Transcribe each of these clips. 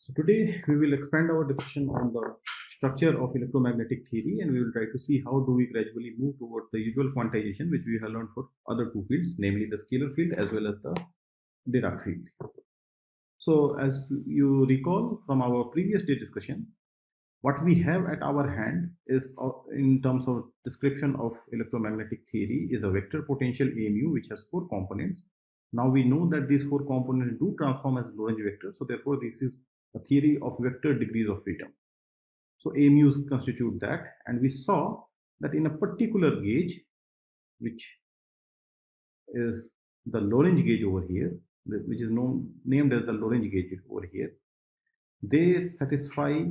So today we will expand our discussion on the structure of electromagnetic theory, and we will try to see how do we gradually move towards the usual quantization which we have learned for other two fields, namely the scalar field as well as the Dirac field. So as you recall from our previous day discussion, what we have at our hand is in terms of description of electromagnetic theory is a vector potential mu which has four components. Now we know that these four components do transform as Lorentz vectors, so therefore this is a theory of vector degrees of freedom. So AMUs constitute that, and we saw that in a particular gauge, which is the Lorentz gauge over here, which is named as the Lorentz gauge over here, they satisfy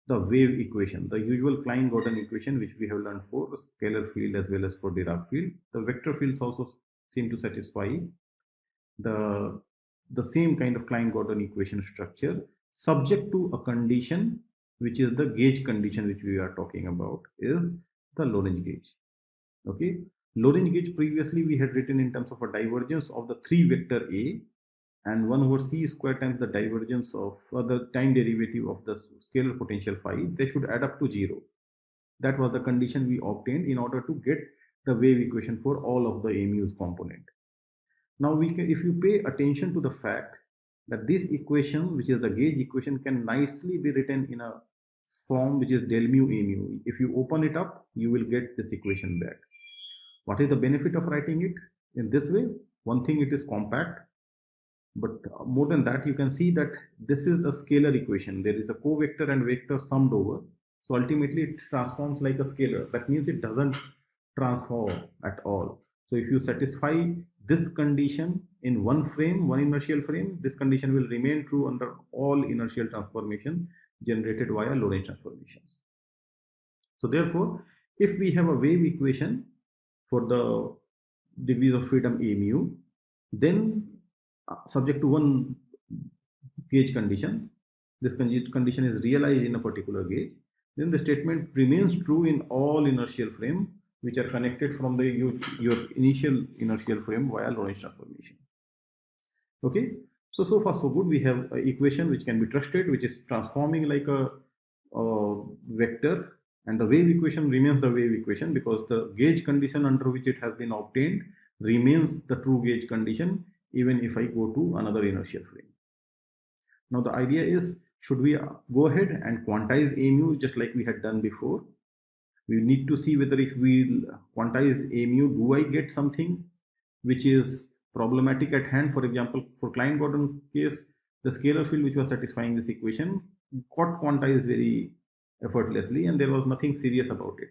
the wave equation, the usual Klein-Gordon equation which we have learned for the scalar field as well as for Dirac field. The vector fields also seem to satisfy the same kind of Klein-Gordon equation structure, subject to a condition which is the gauge condition which we are talking about is the Lorentz gauge. Okay, Lorentz gauge previously we had written in terms of a divergence of the 3 vector A and 1 over c square times the divergence of the time derivative of the scalar potential phi. They should add up to 0. That was the condition we obtained in order to get the wave equation for all of the AMU's component. Now if you pay attention to the fact that this equation, which is the gauge equation, can nicely be written in a form which is del mu a mu. If you open it up, you will get this equation back. What is the benefit of writing it in this way? One thing, it is compact, but more than that, you can see that this is a scalar equation. There is a co-vector and vector summed over. So ultimately it transforms like a scalar. That means it doesn't transform at all. So if you satisfy this condition in one frame, one inertial frame, this condition will remain true under all inertial transformation generated via Lorentz transformations. So therefore, if we have a wave equation for the degrees of freedom a mu, then subject to one gauge condition, this condition is realized in a particular gauge, then the statement remains true in all inertial frame which are connected from the your initial inertial frame via Lorentz transformation. Okay, so far so good. We have an equation which can be trusted, which is transforming like a vector, and the wave equation remains the wave equation because the gauge condition under which it has been obtained remains the true gauge condition even if I go to another inertial frame. Now the idea is, should we go ahead and quantize AMU just like we had done before? We need to see whether if we quantize AMU, do I get something which is problematic at hand? For example, for Klein-Gordon case, the scalar field which was satisfying this equation got quantized very effortlessly and there was nothing serious about it.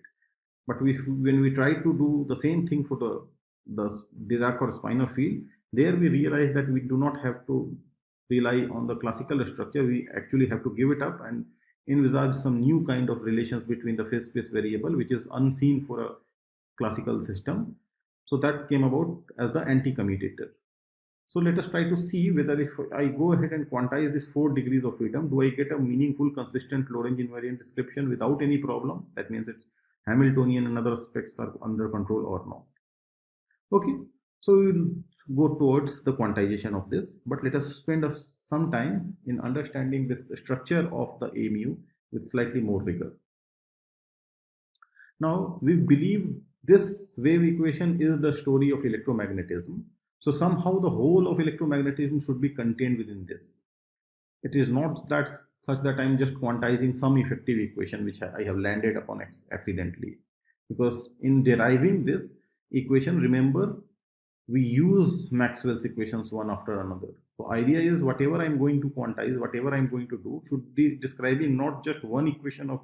But when we try to do the same thing for the Dirac or spinor field, there we realize that we do not have to rely on the classical structure. We actually have to give it up and envisage some new kind of relations between the phase space variable which is unseen for a classical system. So that came about as the anti-commutator. So let us try to see whether if I go ahead and quantize this 4 degrees of freedom, do I get a meaningful consistent Lorentz invariant description without any problem? That means it's Hamiltonian and other aspects are under control or not. Okay, so we will go towards the quantization of this, but let us spend some time in understanding this structure of the AMU with slightly more rigor. Now we believe this wave equation is the story of electromagnetism. So somehow the whole of electromagnetism should be contained within this. It is not that such that I'm just quantizing some effective equation which I have landed upon accidentally. Because in deriving this equation, remember, we use Maxwell's equations one after another. So idea is whatever I'm going to quantize, whatever I'm going to do should be describing not just one equation of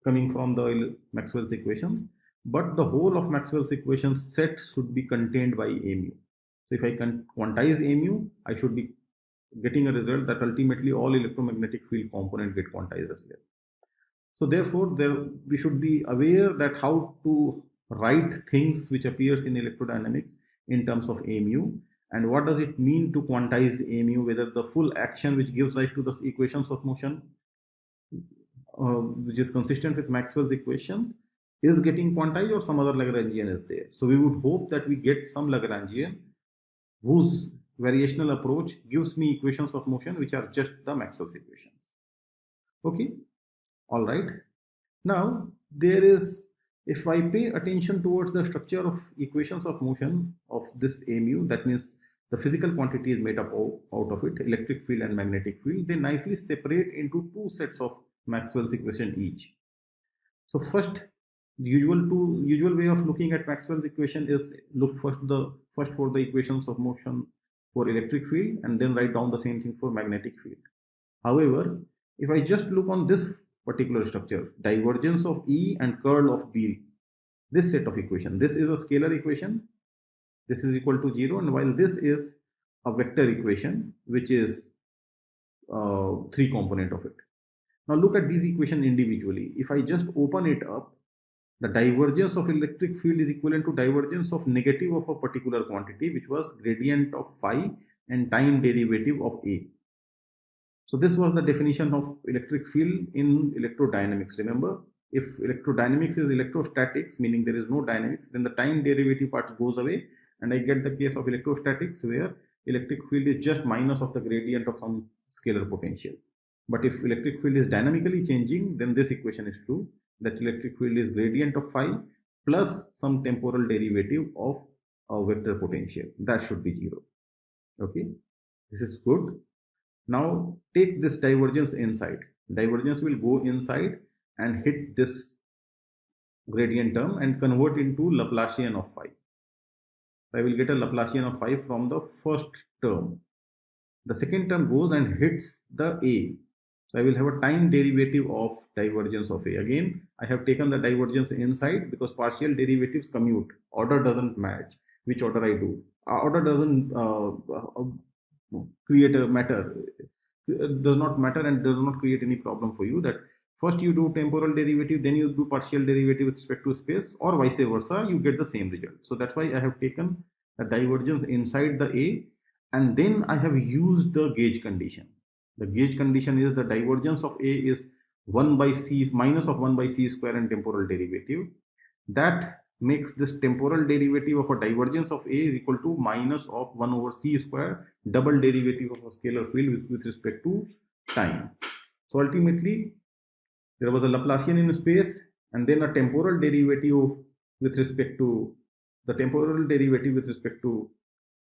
coming from the Maxwell's equations, but the whole of Maxwell's equations set should be contained by AMU. So if I can quantize AMU, I should be getting a result that ultimately all electromagnetic field components get quantized as well. So therefore, we should be aware that how to write things which appears in electrodynamics in terms of AMU, and what does it mean to quantize AMU, whether the full action which gives rise to the equations of motion, which is consistent with Maxwell's equation, is getting quantized or some other Lagrangian is there. So we would hope that we get some Lagrangian whose variational approach gives me equations of motion which are just the Maxwell's equations. Okay, all right. Now there is, if I pay attention towards the structure of equations of motion of this mu, that means the physical quantity is made up out of it, electric field and magnetic field, they nicely separate into two sets of Maxwell's equation each. So first, usual way of looking at Maxwell's equation is look first for the equations of motion for electric field and then write down the same thing for magnetic field. However, if I just look on this particular structure, divergence of E and curl of B, this set of equation, this is a scalar equation, this is equal to 0, and while this is a vector equation which is 3 component of it. Now look at these equations individually. If I just open it up, the divergence of electric field is equivalent to divergence of negative of a particular quantity, which was gradient of phi and time derivative of A. So this was the definition of electric field in electrodynamics. Remember, if electrodynamics is electrostatics, meaning there is no dynamics, then the time derivative part goes away, and I get the case of electrostatics where electric field is just minus of the gradient of some scalar potential. But if electric field is dynamically changing, then this equation is true, that electric field is gradient of phi plus some temporal derivative of a vector potential. That should be 0. Okay, this is good. Now take this divergence inside. Divergence will go inside and hit this gradient term and convert into Laplacian of phi. I will get a Laplacian of phi from the first term. The second term goes and hits the A. So I will have a time derivative of divergence of A. Again, I have taken the divergence inside because partial derivatives commute. Order doesn't match. Which order I do? Order doesn't create a matter. It does not matter and does not create any problem for you. That first you do temporal derivative, then you do partial derivative with respect to space, or vice versa, you get the same result. So that's why I have taken a divergence inside the A, and then I have used the gauge condition. The gauge condition is the divergence of A is 1 by c minus of 1 by c square and temporal derivative. That makes this temporal derivative of a divergence of A is equal to minus of 1 over c square double derivative of a scalar field with respect to time. So ultimately there was a Laplacian in space and then a temporal derivative with respect to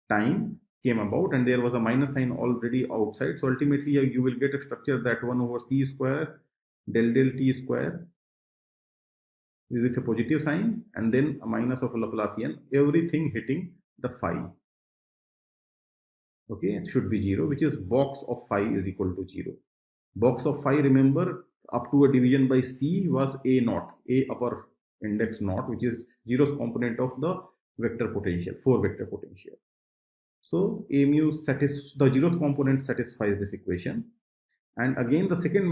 time came about, and there was a minus sign already outside. So ultimately you will get a structure that 1 over c square del t square with a positive sign and then a minus of a Laplacian, everything hitting the phi. Okay, it should be 0, which is box of phi is equal to 0. Box of phi, remember, up to a division by c was a naught, a upper index naught, which is 0th component of the vector potential, 4 vector potential. So a mu the 0th component satisfies this equation. And again, the second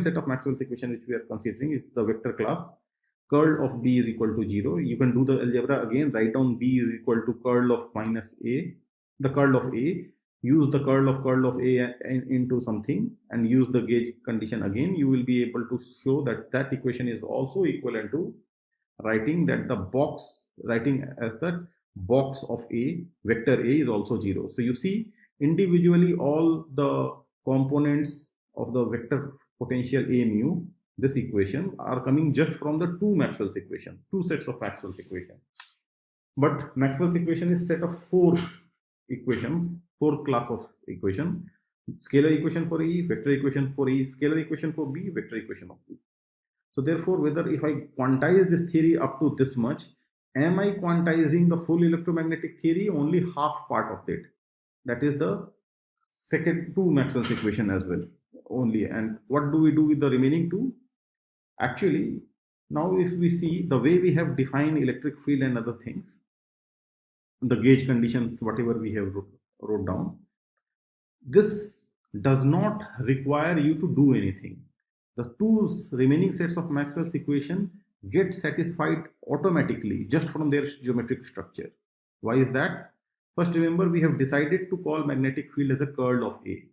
set of Maxwell's equation which we are considering is the vector class. Curl of B is equal to 0. You can do the algebra again, write down B is equal to curl of minus A, the curl of A, use the curl of A into something and use the gauge condition again. You will be able to show that that equation is also equivalent to writing as that box of A, vector A is also 0. So you see, individually all the components of the vector potential A mu, this equation, are coming just from the two sets of Maxwell's equation. But Maxwell's equation is set of 4 equations, 4 class of equation: scalar equation for E, vector equation for E, scalar equation for B, vector equation of B. So therefore, whether if I quantize this theory up to this much, am I quantizing the full electromagnetic theory? Only half part of it. That is the second 2 Maxwell's equation as well only. And what do we do with the remaining 2? Actually, now if we see the way we have defined electric field and other things, the gauge conditions, whatever we have wrote down, this does not require you to do anything. The 2 remaining sets of Maxwell's equation get satisfied automatically just from their geometric structure. Why is that? First, remember, we have decided to call magnetic field as a curl of A.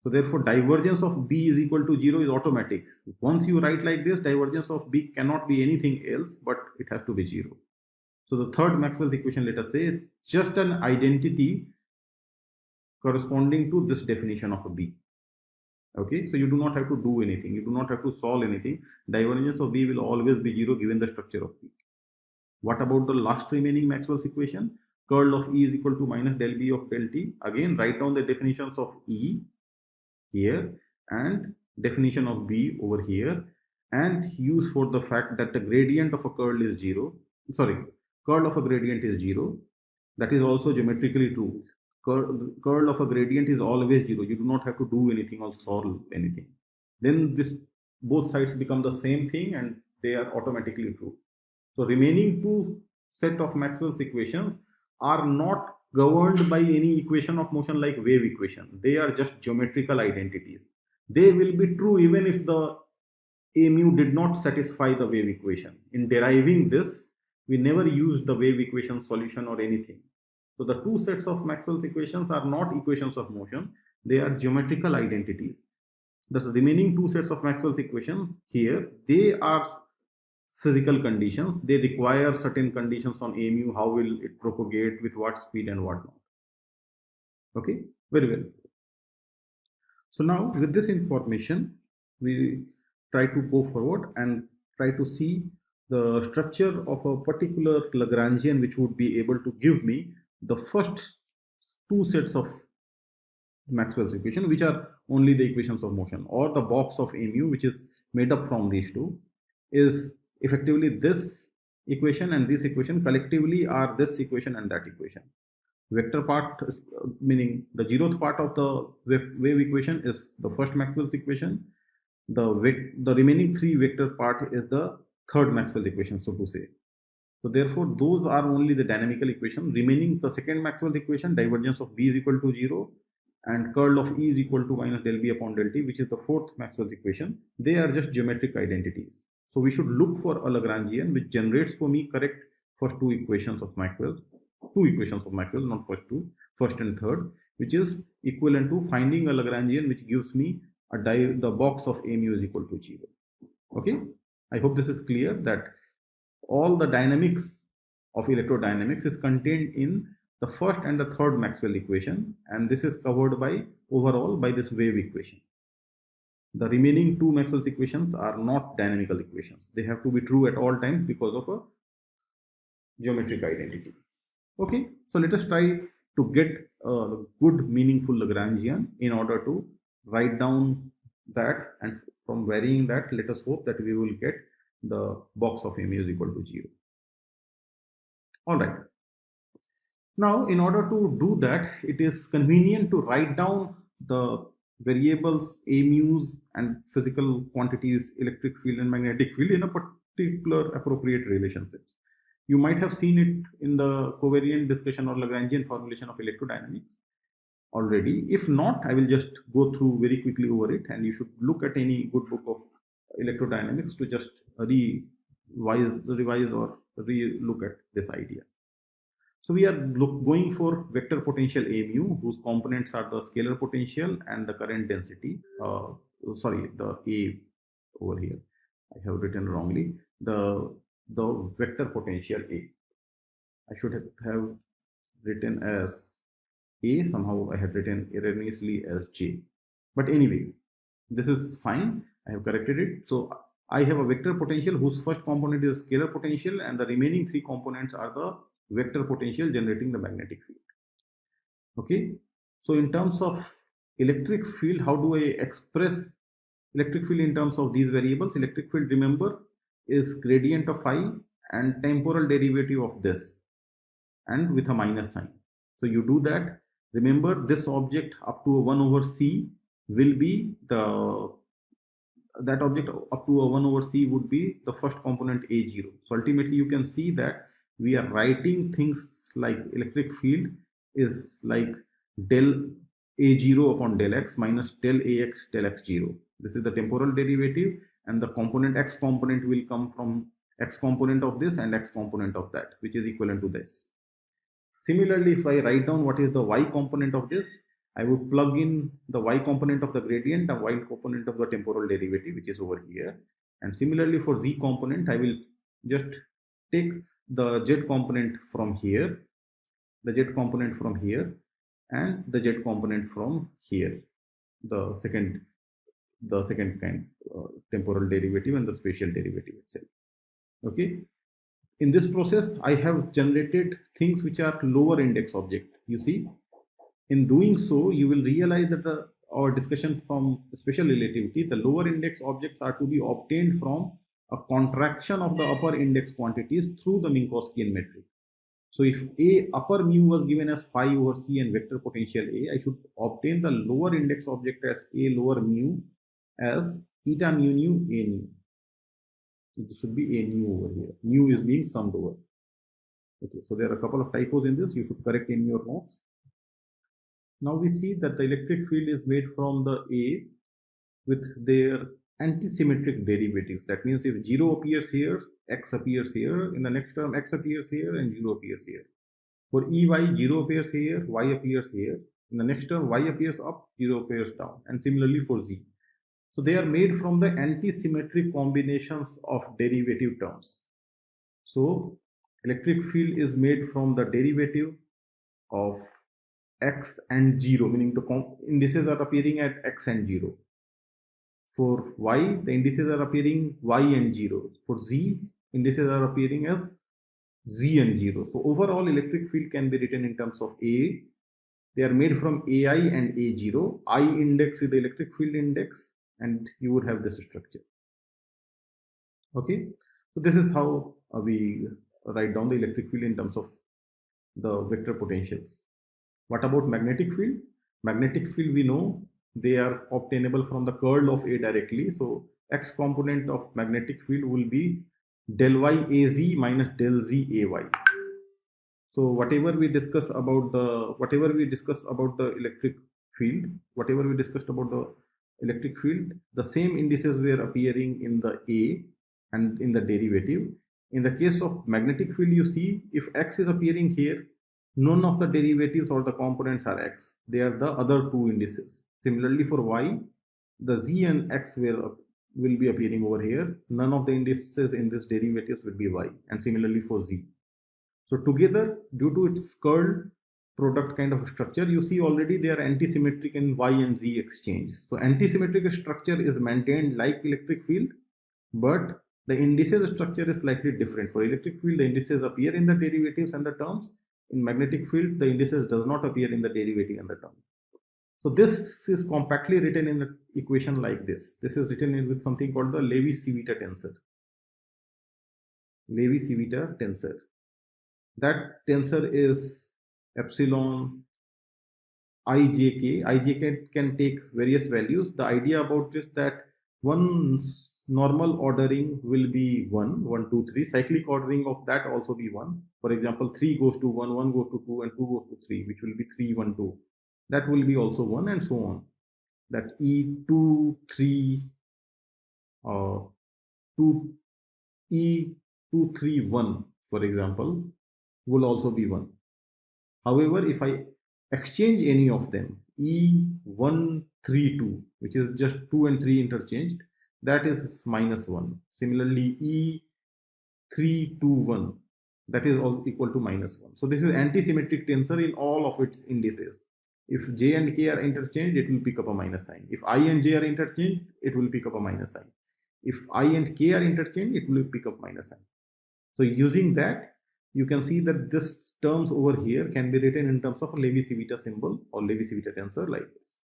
So therefore, divergence of B is equal to 0 is automatic. Once you write like this, divergence of B cannot be anything else, but it has to be 0. So the third Maxwell's equation, let us say, is just an identity corresponding to this definition of a B. Okay, so you do not have to do anything, you do not have to solve anything. Divergence of B will always be 0 given the structure of B. What about the last remaining Maxwell's equation? Curl of E is equal to minus del B of del T. Again, write down the definitions of E here and definition of B over here, and use for the fact that the gradient of a curl is 0. Sorry, curl of a gradient is 0. That is also geometrically true. Curl of a gradient is always 0. You do not have to do anything or solve anything. Then this both sides become the same thing and they are automatically true. So remaining two set of Maxwell's equations are not governed by any equation of motion like wave equation. They are just geometrical identities. They will be true even if the A mu did not satisfy the wave equation. In deriving this, we never used the wave equation solution or anything. So the two sets of Maxwell's equations are not equations of motion. They are geometrical identities. The remaining two sets of Maxwell's equations here, they are physical conditions. They require certain conditions on A mu, how will it propagate, with what speed and what not. Okay, very well. So now with this information, we try to go forward and try to see the structure of a particular Lagrangian which would be able to give me the first two sets of Maxwell's equation, which are only the equations of motion, or the box of A mu, which is made up from these two, is effectively this equation and this equation collectively are this equation and that equation. Vector part, meaning the zeroth part of the wave equation, is the first Maxwell's equation. The remaining three vector part is the third Maxwell's equation, so to say. So therefore, those are only the dynamical equation. Remaining the second Maxwell's equation, divergence of B is equal to 0, and curl of E is equal to minus del B upon del T, which is the fourth Maxwell's equation. They are just geometric identities. So we should look for a Lagrangian which generates for me correct first two equations of Maxwell, not first two, first and third, which is equivalent to finding a Lagrangian which gives me the box of A mu is equal to 0. Okay, I hope this is clear that all the dynamics of electrodynamics is contained in the first and the third Maxwell equation, and this is covered by overall by this wave equation. The remaining two Maxwell's equations are not dynamical equations. They have to be true at all times because of a geometric identity. Okay, so let us try to get a good meaningful Lagrangian in order to write down that, and from varying that, let us hope that we will get the box of A mu is equal to 0. All right. Now, in order to do that, it is convenient to write down the variables A mu's and physical quantities, electric field and magnetic field, in a particular appropriate relationships. You might have seen it in the covariant discussion or Lagrangian formulation of electrodynamics already. If not, I will just go through very quickly over it, and you should look at any good book of electrodynamics to just revise or re-look at this idea. So we are going for vector potential A mu, whose components are the scalar potential and the current density. The A over here, I have written wrongly. The vector potential A. I should have written as A. Somehow I have written erroneously as J. But anyway, this is fine. I have corrected it. So I have a vector potential whose first component is scalar potential, and the remaining three components are the vector potential generating the magnetic field. Okay, so in terms of electric field, how do I express electric field in terms of these variables? Electric field, remember, is gradient of phi and temporal derivative of this, and with a minus sign. So you do that. Remember, this object up to a 1 over c will be that object up to a 1 over c would be the first component A0. So ultimately you can see that we are writing things like electric field is like del A0 upon del x minus del AX del x0. This is the temporal derivative, and the component x component will come from x component of this and x component of that, which is equivalent to this. Similarly, if I write down what is the y component of this, I would plug in the y component of the gradient and y component of the temporal derivative, which is over here. And similarly for z component, I will just take the z component from here, the z component from here, and the z component from here, the second the second kind, temporal derivative and the spatial derivative itself. Okay. In this process, I have generated things which are lower index object. You see, in doing so, you will realize that our discussion from special relativity, the lower index objects are to be obtained from a contraction of the upper index quantities through the Minkowskian metric. So if A upper mu was given as phi over C and vector potential A, I should obtain the lower index object as A lower mu as eta mu nu A nu. It should be A nu over here. Nu is being summed over. Okay, so there are a couple of typos in this. You should correct in your notes. Now we see that the electric field is made from the A with their antisymmetric derivatives. That means if 0 appears here, x appears here. In the next term, x appears here and 0 appears here. For EY, 0 appears here, y appears here. In the next term, y appears up, 0 appears down. And similarly for Z. So they are made from the antisymmetric combinations of derivative terms. So electric field is made from the derivative of x and 0, meaning the indices are appearing at x and 0. For y, the indices are appearing y and 0. For z, indices are appearing as z and 0. So overall electric field can be written in terms of A. They are made from AI and A0. I index is the electric field index, and you would have this structure. Okay, so this is how we write down the electric field in terms of the vector potentials. What about magnetic field? Magnetic field, we know they are obtainable from the curl of A directly. So x component of magnetic field will be del y az minus del z ay. So whatever we discuss about the electric field, the same indices were appearing in the A and in the derivative. In the case of magnetic field, you see if x is appearing here, none of the derivatives or the components are x. They are the other two indices. Similarly for y, the z and x will be appearing over here. None of the indices in this derivatives will be y. And similarly for z. So together, due to its curl product kind of structure, you see already they are antisymmetric in y and z exchange. So antisymmetric structure is maintained like electric field, but the indices structure is slightly different. For electric field, the indices appear in the derivatives and the terms. In magnetic field, the indices does not appear in the derivative and the term. So this is compactly written in the equation like this. This is written in with something called the Levi-Civita tensor. Levi-Civita tensor. That tensor is epsilon ijk. Ijk can take various values. The idea about this that one normal ordering will be 1, 1, 2, 3. Cyclic ordering of that also be 1. For example, 3 goes to 1, 1 goes to 2, and 2 goes to 3, which will be 3, 1, 2. That will be also 1, and so on. That E2, 3, 2, E2, 3, 1, for example, will also be 1. However, if I exchange any of them, E1, 3, 2, which is just 2 and 3 interchanged, that is minus 1. Similarly, E3, 2, 1, that is all equal to minus 1. So this is antisymmetric tensor in all of its indices. If j and k are interchanged, it will pick up a minus sign. If I and j are interchanged, it will pick up a minus sign. If I and k are interchanged, it will pick up minus sign. So using that, you can see that this terms over here can be written in terms of a Levi-Civita symbol or Levi-Civita tensor like this.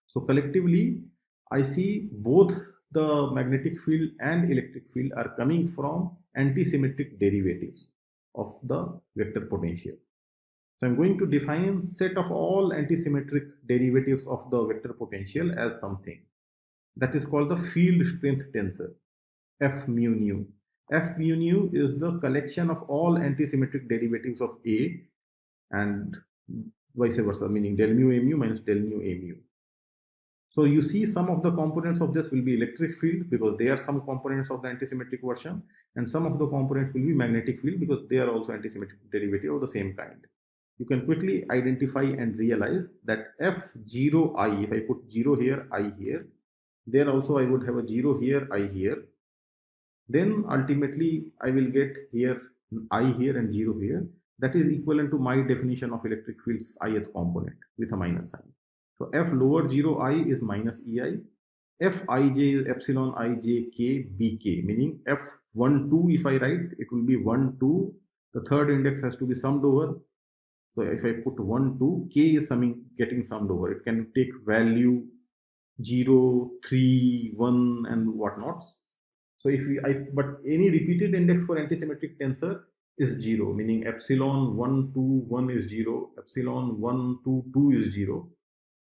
So collectively, I see both the magnetic field and electric field are coming from antisymmetric derivatives of the vector potential. So I'm going to define set of all antisymmetric derivatives of the vector potential as something that is called the field strength tensor, F mu nu. F mu nu is the collection of all antisymmetric derivatives of A and vice versa, meaning del mu A mu minus del nu A mu. So you see some of the components of this will be electric field because they are some components of the antisymmetric version, and some of the components will be magnetic field because they are also antisymmetric derivative of the same kind. You can quickly identify and realize that F0I, if I put 0 here, I here, there also I would have a 0 here, I here. Then ultimately I will get here I here and 0 here. That is equivalent to my definition of electric field's ith component with a minus sign. So f lower 0 I is minus ei. F ij is epsilon ij k bk, meaning f1 2 if I write, it will be 1 2. The third index has to be summed over. So if I put 1 2, k is getting summed over. It can take value 0 3 1 and whatnot. So if but any repeated index for antisymmetric tensor is 0, meaning epsilon 1 2 1 is 0, epsilon 1 2 2 is 0.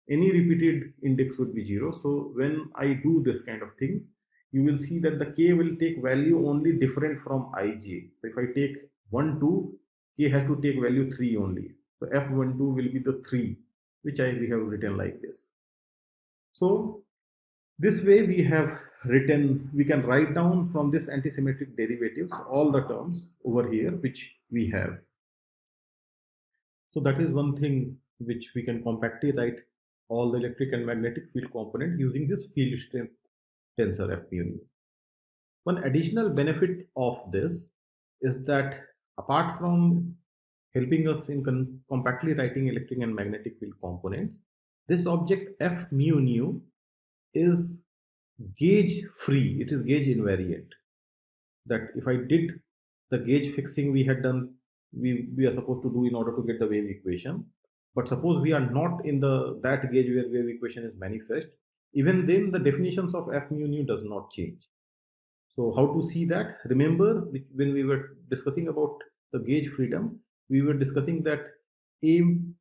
Any repeated index would be 0. So when I do this kind of things, you will see that the k will take value only different from ij. So if I take 1 2, k has to take value 3 only. So f12 will be the 3, which we have written like this. So this way we can write down from this antisymmetric derivatives all the terms over here which we have. So that is one thing which we can compactly write all the electric and magnetic field component using this field strength tensor F mu. One additional benefit of this is that apart from helping us in compactly writing electric and magnetic field components, this object F mu nu is gauge free, it is gauge invariant. That if I did the gauge fixing we had done, we are supposed to do in order to get the wave equation. But suppose we are not in that gauge where wave equation is manifest, even then the definitions of F mu nu does not change. So how to see that? Remember when we were discussing about the gauge freedom, we were discussing that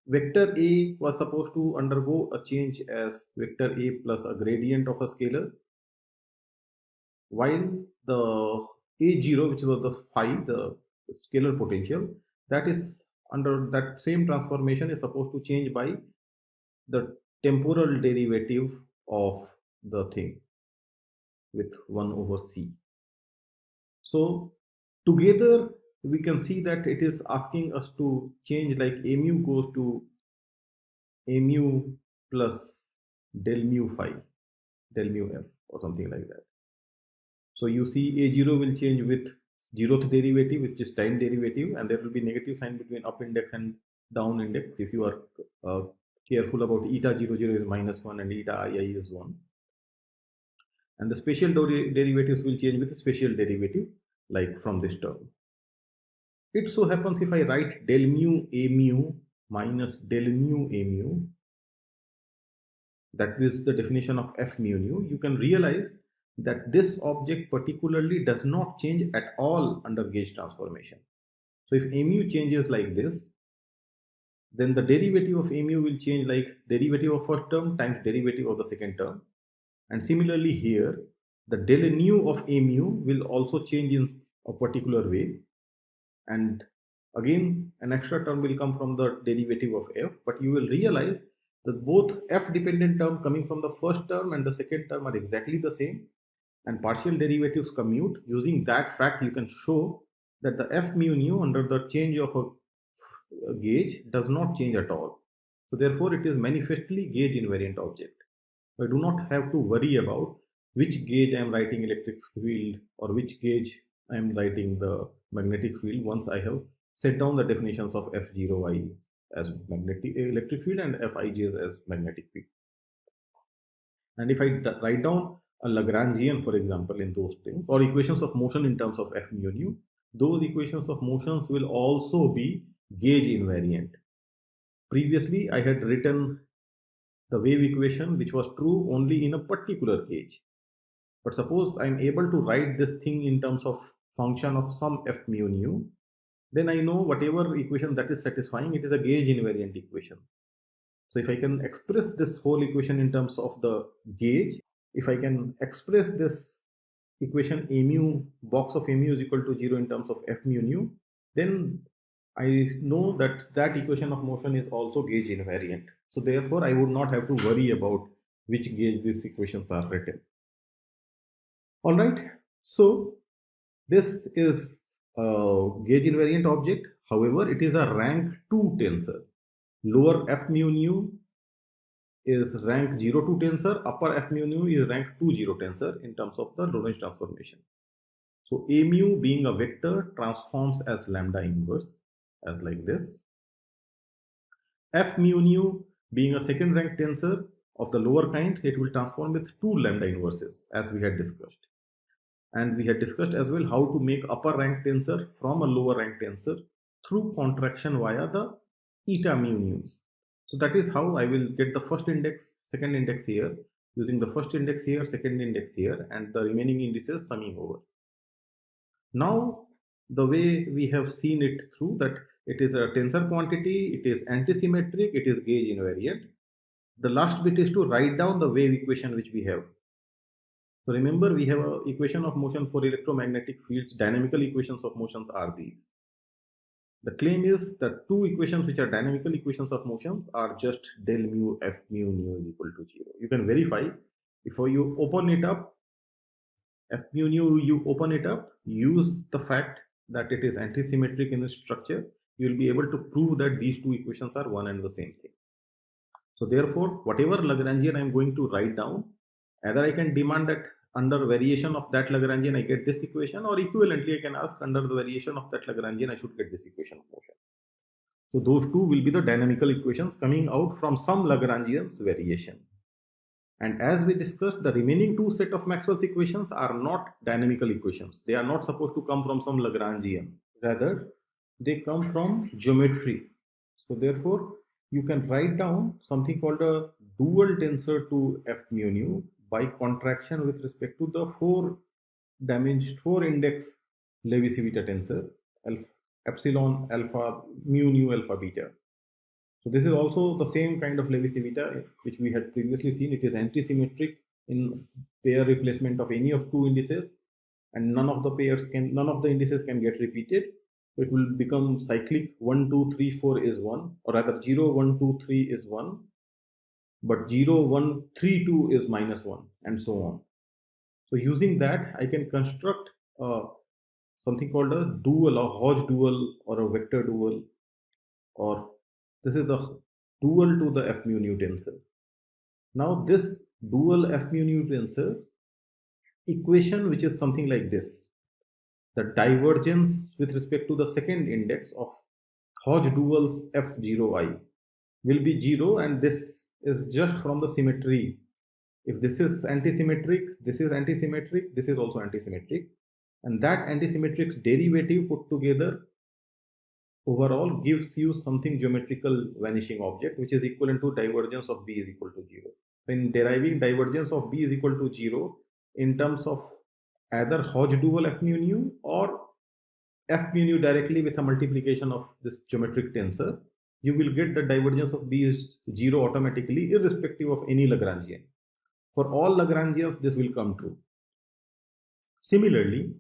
vector A was supposed to undergo a change as vector A plus a gradient of a scalar, while the A0, which was the phi, the scalar potential, that is under that same transformation is supposed to change by the temporal derivative of the thing with 1 over c. So together we can see that it is asking us to change, like a mu goes to a mu plus del mu phi, del mu f or something like that. So you see a0 will change with 0th derivative, which is time derivative, and there will be negative sign between up index and down index if you are careful about eta 00 is -1 and eta ii is 1. And the spatial derivatives will change with the spatial derivative, like from this term. It so happens if I write del mu a mu minus del mu a mu, that is the definition of F mu nu, you can realize that this object particularly does not change at all under gauge transformation. So if a mu changes like this, then the derivative of a mu will change like derivative of first term times derivative of the second term. And similarly here, the del nu of a mu will also change in a particular way. And again, an extra term will come from the derivative of f, but you will realize that both f dependent term coming from the first term and the second term are exactly the same, and partial derivatives commute. Using that fact, you can show that the F mu nu under the change of a gauge does not change at all. So therefore, it is manifestly gauge invariant object. So I do not have to worry about which gauge I am writing electric field or which gauge I am writing the magnetic field once I have set down the definitions of F0i as magnetic electric field and Fij as magnetic field. And if I write down a Lagrangian, for example, in those things, or equations of motion in terms of F mu nu, those equations of motions will also be gauge invariant. Previously, I had written the wave equation which was true only in a particular gauge. But suppose I am able to write this thing in terms of function of some F mu nu, then I know whatever equation that is satisfying, it is a gauge invariant equation. So if I can express this whole equation in terms of the gauge, if I can express this equation a mu, box of a mu is equal to 0 in terms of F mu nu, then I know that that equation of motion is also gauge invariant. So therefore, I would not have to worry about which gauge these equations are written. All right. So this is a gauge invariant object. However, it is a rank 2 tensor. Lower F mu nu is rank 02 tensor, upper F mu nu is rank 20 tensor in terms of the Lorentz transformation. So a mu being a vector transforms as lambda inverse as like this. F mu nu Being a second rank tensor of the lower kind, it will transform with two lambda inverses, as we had discussed. And we had discussed as well how to make upper rank tensor from a lower rank tensor through contraction via the eta mu news. So that is how I will get the first index, second index here, using the first index here, second index here, and the remaining indices summing over. Now, the way we have seen it through, that it is a tensor quantity, it is antisymmetric, it is gauge invariant. The last bit is to write down the wave equation which we have. So remember, we have an equation of motion for electromagnetic fields. Dynamical equations of motions are these. The claim is that two equations which are dynamical equations of motions are just del mu f mu nu is equal to 0. You can verify. Before you open it up, f mu nu, you open it up, use the fact that it is antisymmetric in its structure. You will be able to prove that these two equations are one and the same thing. So therefore, whatever Lagrangian I am going to write down, either I can demand that under variation of that Lagrangian I get this equation, or equivalently I can ask under the variation of that Lagrangian I should get this equation of motion. So those two will be the dynamical equations coming out from some Lagrangian's variation. And as we discussed, the remaining two set of Maxwell's equations are not dynamical equations. They are not supposed to come from some Lagrangian. Rather, they come from geometry. So therefore, you can write down something called a dual tensor to f mu nu by contraction with respect to the four index Levi-Civita tensor, epsilon, alpha, mu nu, alpha, beta. So this is also the same kind of Levi-Civita which we had previously seen. It is antisymmetric in pair replacement of any of two indices, and none of the indices can get repeated. So it will become cyclic. 1, 2, 3, 4 is 1, or rather 0, 1, 2, 3 is 1, but 0, 1, 3, 2 is minus 1, and so on. So using that, I can construct something called a dual, a Hodge dual, or a vector dual, or this is the dual to the f mu nu tensor. Now this dual f mu nu tensor equation, which is something like this, the divergence with respect to the second index of Hodge duals f0i will be 0, and this is just from the symmetry. If this is antisymmetric, this is antisymmetric, this is also antisymmetric, and that antisymmetric's derivative put together overall gives you something geometrical vanishing object, which is equivalent to divergence of B is equal to 0. When deriving divergence of B is equal to 0 in terms of either Hodge dual f mu nu or f mu nu directly with a multiplication of this geometric tensor, you will get the divergence of B is 0 automatically, irrespective of any Lagrangian. For all Lagrangians, this will come true. Similarly,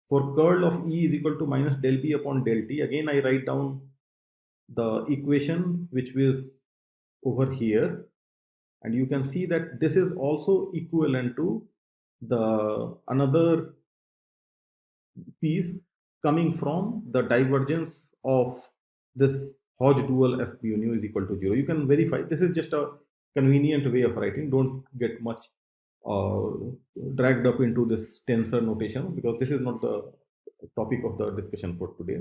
for curl of E is equal to minus del B upon del T, again I write down the equation which is over here, and you can see that this is also equivalent to the another piece coming from the divergence of this Hodge dual f mu nu is equal to 0. You can verify. This is just a convenient way of writing. Don't get much dragged up into this tensor notations, because this is not the topic of the discussion for today.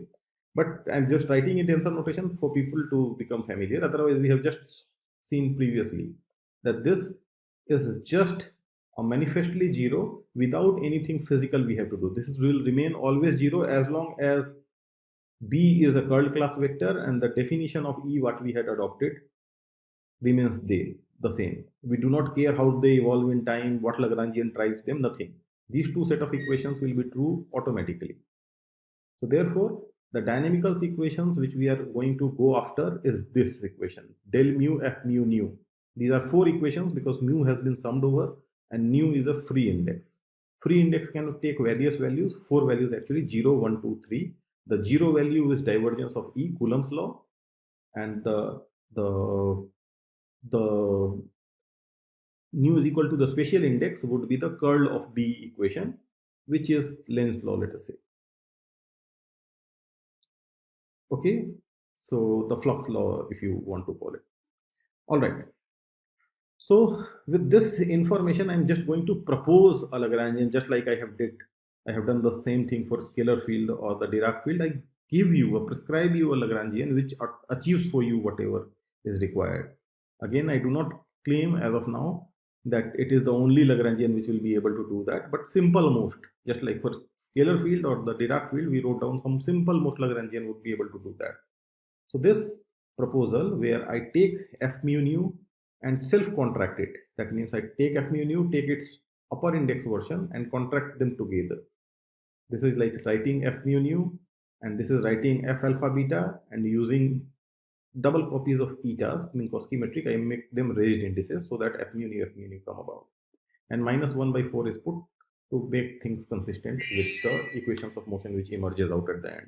But I'm just writing in tensor notation for people to become familiar. Otherwise, we have just seen previously that this is just a manifestly 0 without anything physical we have to do. This will remain always 0 as long as B is a curl class vector and the definition of E what we had adopted remains the same. We do not care how they evolve in time, what Lagrangian drives them, nothing. These two set of equations will be true automatically. So therefore, the dynamical equations which we are going to go after is this equation, del mu f mu nu. These are four equations because mu has been summed over and nu is a free index. Free index can take various values, four values actually, 0, 1, 2, 3. The 0 value is divergence of E, Coulomb's law, and the nu is equal to the spatial index would be the curl of B equation, which is Lenz's law, let us say. Okay, so the flux law, if you want to call it. All right. So with this information, I'm just going to propose a Lagrangian, just like I have done the same thing for scalar field or the Dirac field. I prescribe you a Lagrangian which achieves for you whatever is required. Again, I do not claim as of now that it is the only Lagrangian which will be able to do that, but simple most, just like for scalar field or the Dirac field, we wrote down some simple most Lagrangian would be able to do that. So this proposal where I take f mu nu and self contract it, that means I take f mu nu, take its upper index version and contract them together. This is like writing f mu nu and this is writing f alpha beta, and using double copies of etas in Minkowski metric, I make them raised indices so that f mu nu come about, and minus 1 by 4 is put to make things consistent with the equations of motion which emerges out at the end.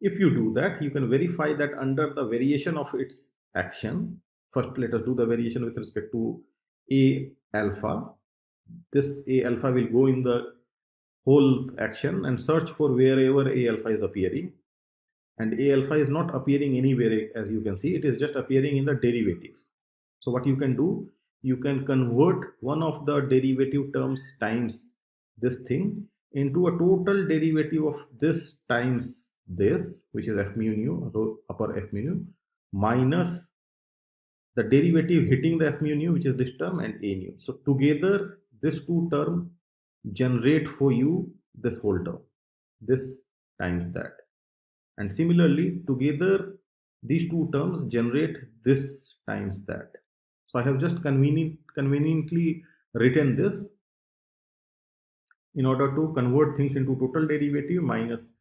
If you do that, you can verify that under the variation of its action. First, let us do the variation with respect to A alpha. This A alpha will go in the whole action and search for wherever A alpha is appearing. And A alpha is not appearing anywhere, as you can see, it is just appearing in the derivatives. So what you can do, you can convert one of the derivative terms times this thing into a total derivative of this times this, which is f mu nu, upper f mu nu, minus the derivative hitting the f mu nu, which is this term, and a nu. So together, this two term generate for you this whole term, this times that. And similarly, together, these two terms generate this times that. So I have just conveniently written this in order to convert things into total derivative minus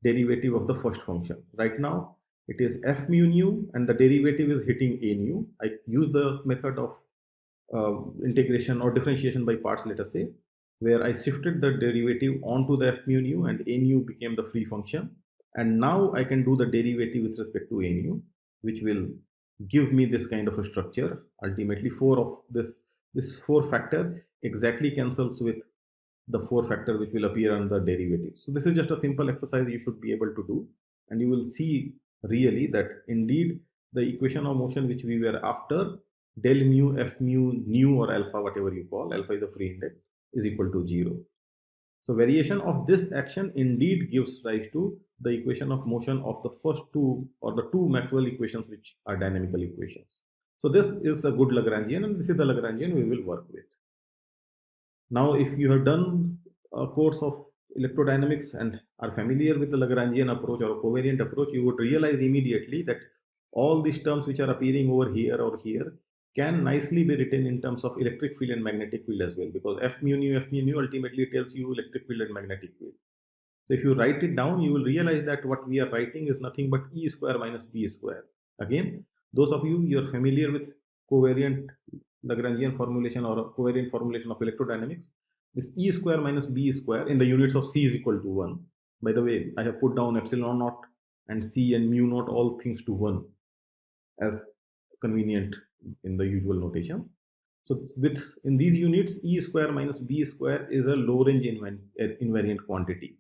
derivative of the first function. Right now, it is f mu nu and the derivative is hitting a nu. I use the method of integration or differentiation by parts, let us say, where I shifted the derivative onto the f mu nu and a nu became the free function. And now I can do the derivative with respect to a nu, which will give me this kind of a structure. Ultimately, this 4 factor exactly cancels with the 4 factor which will appear on the derivative. So this is just a simple exercise you should be able to do, and you will see really that indeed the equation of motion which we were after, del mu f mu nu or alpha, whatever you call, alpha is a free index, is equal to 0. So variation of this action indeed gives rise to the equation of motion of the first two, or the two Maxwell equations which are dynamical equations. So this is a good Lagrangian, and this is the Lagrangian we will work with. Now, if you have done a course of electrodynamics and are familiar with the Lagrangian approach or a covariant approach, you would realize immediately that all these terms which are appearing over here or here can nicely be written in terms of electric field and magnetic field as well, because f mu nu ultimately tells you electric field and magnetic field. So if you write it down, you will realize that what we are writing is nothing but E square minus B square. Again, those of you are familiar with covariant Lagrangian formulation or a covariant formulation of electrodynamics, this E square minus B square in the units of C is equal to 1. By the way, I have put down epsilon naught and C and mu naught, all things to 1 as convenient in the usual notations. So in these units, E square minus B square is a low range invariant quantity.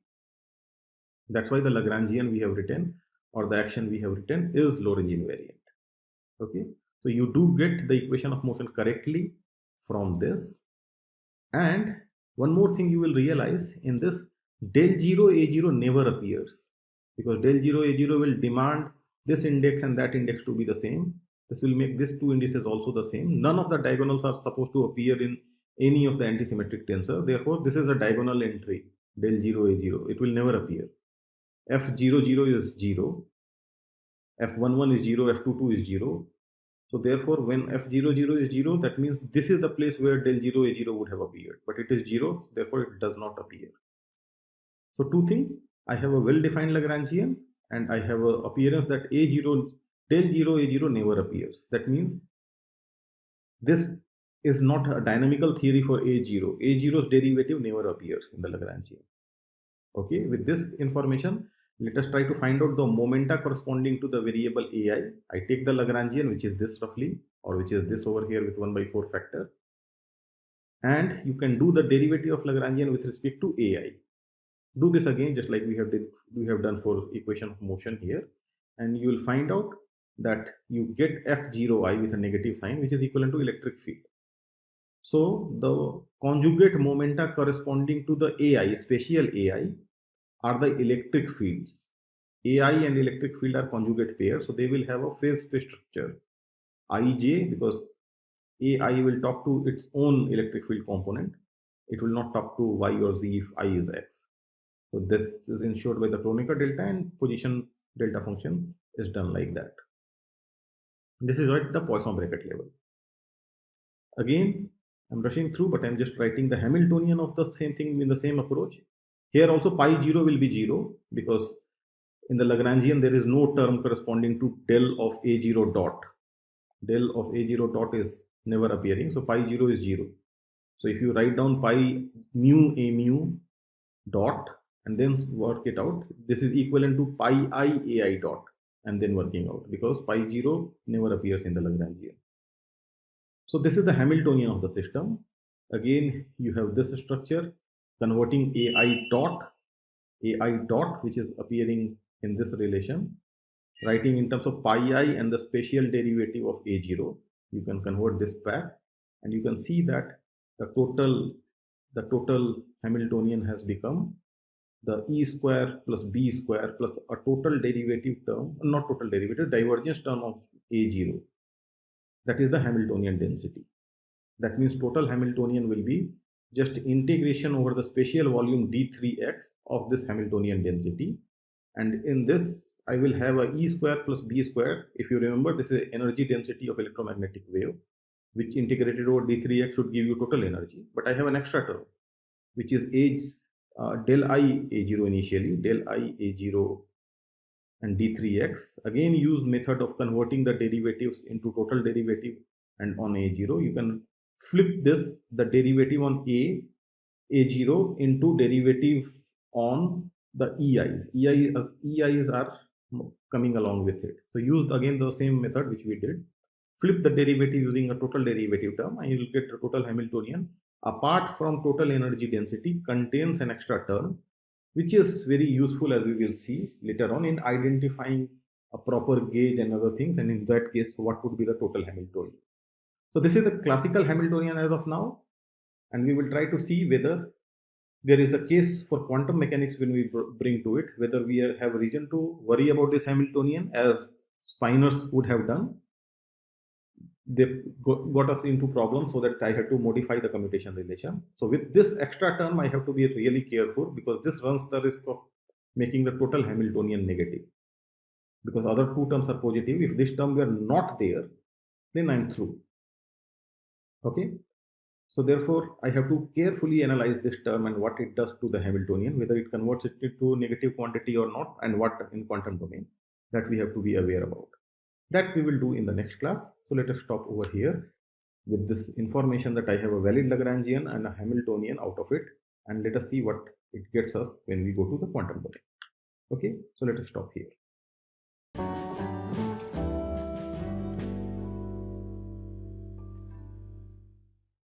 That's why the Lagrangian we have written, or the action we have written, is low range invariant. Okay, so you do get the equation of motion correctly from this. And one more thing you will realize, in this, del 0 a0 never appears, because del 0 a0 will demand this index and that index to be the same. This will make these two indices also the same. None of the diagonals are supposed to appear in any of the antisymmetric tensor. Therefore, this is a diagonal entry, del 0 a0. It will never appear. f00 is 0, f11 is 0, f22 is 0. So therefore, when f00 is 0, that means this is the place where del 0 a0 would have appeared, but it is 0, therefore it does not appear. So two things, I have a well-defined Lagrangian, and I have an appearance that a0, del 0 a0 never appears. That means this is not a dynamical theory for a0. a0's derivative never appears in the Lagrangian. Okay, with this information, let us try to find out the momenta corresponding to the variable ai. I take the Lagrangian, which is this roughly, or which is this over here with 1 by 4 factor. And you can do the derivative of Lagrangian with respect to ai. Do this again, just like we have done for equation of motion here. And you will find out that you get f0i with a negative sign, which is equivalent to electric field. So the conjugate momenta corresponding to the ai, spatial ai, are the electric fields. AI and electric field are conjugate pairs, so they will have a phase space structure. Ij, because Ai will talk to its own electric field component. It will not talk to y or z if I is x. So this is ensured by the Kronecker delta, and position delta function is done like that. This is at the Poisson bracket level. Again, I'm rushing through, but I'm just writing the Hamiltonian of the same thing in the same approach. Here also pi 0 will be 0, because in the Lagrangian there is no term corresponding to del of a0 dot. Del of a0 dot is never appearing, so pi 0 is 0. So if you write down pi mu a mu dot and then work it out, this is equivalent to pi I ai dot, and then working out, because pi 0 never appears in the Lagrangian. So this is the Hamiltonian of the system. Again, you have this structure converting ai dot, which is appearing in this relation, writing in terms of pi I and the spatial derivative of a0. You can convert this back, and you can see that the total Hamiltonian has become the e square plus b square plus a total derivative term, not total derivative, divergence term of a0. That is the Hamiltonian density. That means total Hamiltonian will be just integration over the spatial volume d3x of this Hamiltonian density. And in this, I will have a e square plus b square. If you remember, this is energy density of electromagnetic wave, which integrated over d3x should give you total energy. But I have an extra term, which is del I a0 initially, del I a0 and d3x. Again, use method of converting the derivatives into total derivative, and on a0 you can flip this, the derivative on a0 into derivative on the ei's. Ei's are coming along with it. So use again the same method which we did. Flip the derivative using a total derivative term, and you will get the total Hamiltonian. Apart from total energy density, contains an extra term, which is very useful, as we will see later on, in identifying a proper gauge and other things. And in that case, what would be the total Hamiltonian? So this is the classical Hamiltonian as of now, and we will try to see whether there is a case for quantum mechanics when we bring to it, whether we have reason to worry about this Hamiltonian as Spinors would have done. They got us into problems so that I had to modify the commutation relation. So with this extra term, I have to be really careful, because this runs the risk of making the total Hamiltonian negative, because other two terms are positive. If this term were not there, then I'm through. Okay. So therefore, I have to carefully analyze this term and what it does to the Hamiltonian, whether it converts it to negative quantity or not, and what in quantum domain, that we have to be aware about. That we will do in the next class. So let us stop over here with this information that I have a valid Lagrangian and a Hamiltonian out of it, and let us see what it gets us when we go to the quantum domain. Okay, so let us stop here.